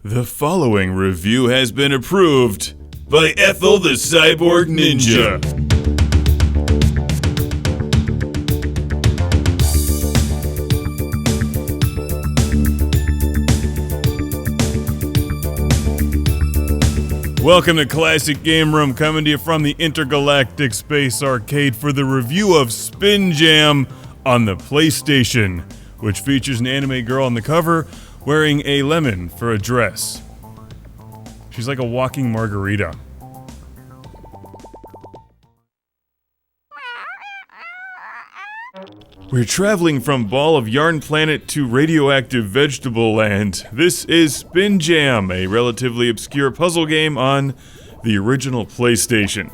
The following review has been approved by Ethel the Cyborg Ninja. Welcome to Classic Game Room, coming to you from the Intergalactic Space Arcade for the review of Spin Jam on the PlayStation, which features an anime girl on the cover wearing a lemon for a dress. She's like a walking margarita. We're traveling from Ball of Yarn Planet to Radioactive Vegetable Land. This is Spin Jam, a relatively obscure puzzle game on the original PlayStation.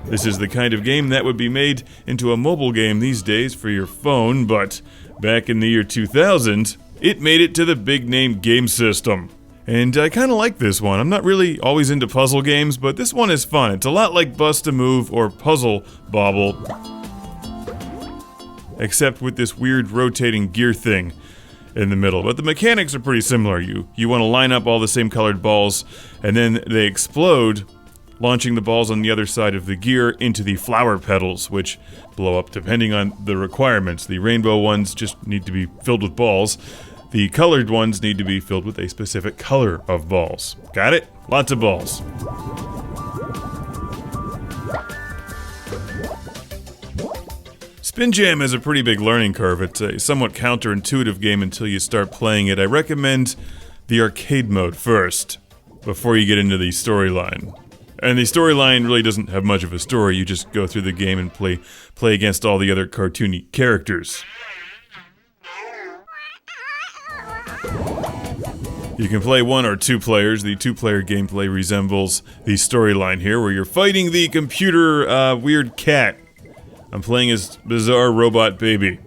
This is the kind of game that would be made into a mobile game these days for your phone, but back in the year 2000, it made it to the big name game system. And I kinda like this one. I'm not really always into puzzle games, but this one is fun. It's a lot like Bust a Move or Puzzle Bobble, except with this weird rotating gear thing in the middle. But the mechanics are pretty similar. You want to line up all the same colored balls, and then they explode, launching the balls on the other side of the gear into the flower petals, which blow up depending on the requirements. The rainbow ones just need to be filled with balls. The colored ones need to be filled with a specific color of balls. Got it? Lots of balls. Spin Jam has a pretty big learning curve. It's a somewhat counterintuitive game until you start playing it. I recommend the arcade mode first, before you get into the storyline. And the storyline really doesn't have much of a story. You just go through the game and play against all the other cartoony characters. You can play one or two players. The two-player gameplay resembles the storyline here, where you're fighting the computer weird cat. I'm playing as Bizarre Robot Baby.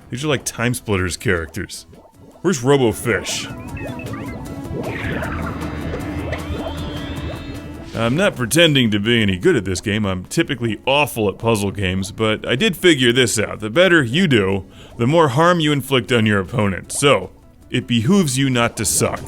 These are like Time Splitters characters. Where's Robo-Fish? I'm not pretending to be any good at this game. I'm typically awful at puzzle games, but I did figure this out. The better you do, the more harm you inflict on your opponent. So, it behooves you not to suck.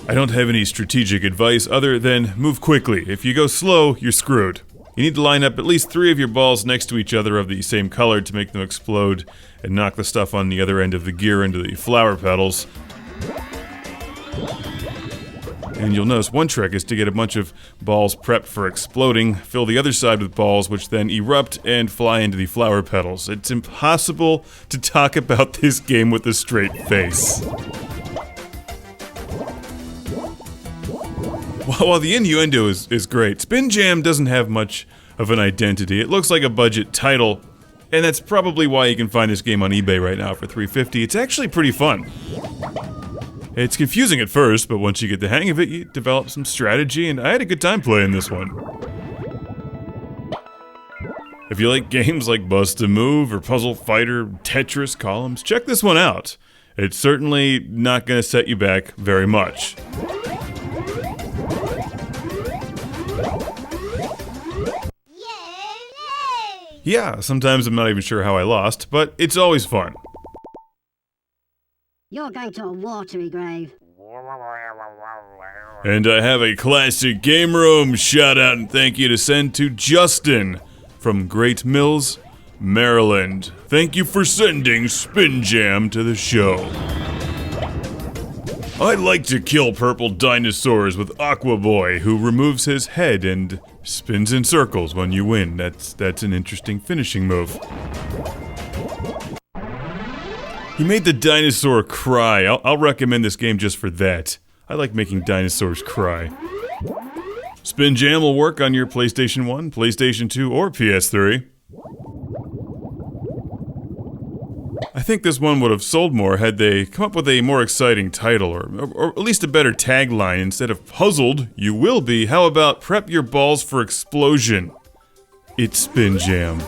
I don't have any strategic advice other than move quickly. If you go slow, you're screwed. You need to line up at least 3 of your balls next to each other of the same color to make them explode and knock the stuff on the other end of the gear into the flower petals. And you'll notice one trick is to get a bunch of balls prepped for exploding, fill the other side with balls, which then erupt and fly into the flower petals. It's impossible to talk about this game with a straight face. While the innuendo is great, Spin Jam doesn't have much of an identity. It looks like a budget title, and that's probably why you can find this game on eBay right now for $3.50. It's actually pretty fun. It's confusing at first, but once you get the hang of it, you develop some strategy, and I had a good time playing this one. If you like games like Bust a Move or Puzzle Fighter, Tetris Columns, check this one out. It's certainly not going to set you back very much. Yeah, sometimes I'm not even sure how I lost, but it's always fun. You're going to a watery grave. And I have a Classic Game Room shout out and thank you to send to Justin from Great Mills, Maryland. Thank you for sending Spin Jam to the show. I like to kill purple dinosaurs with Aqua Boy, who removes his head and spins in circles when you win. That's an interesting finishing move. He made the dinosaur cry. I'll recommend this game just for that. I like making dinosaurs cry. Spin Jam will work on your PlayStation 1, PlayStation 2, or PS3. I think this one would have sold more had they come up with a more exciting title, or at least a better tagline. Instead of puzzled, you will be. How about prep your balls for explosion? It's Spin Jam.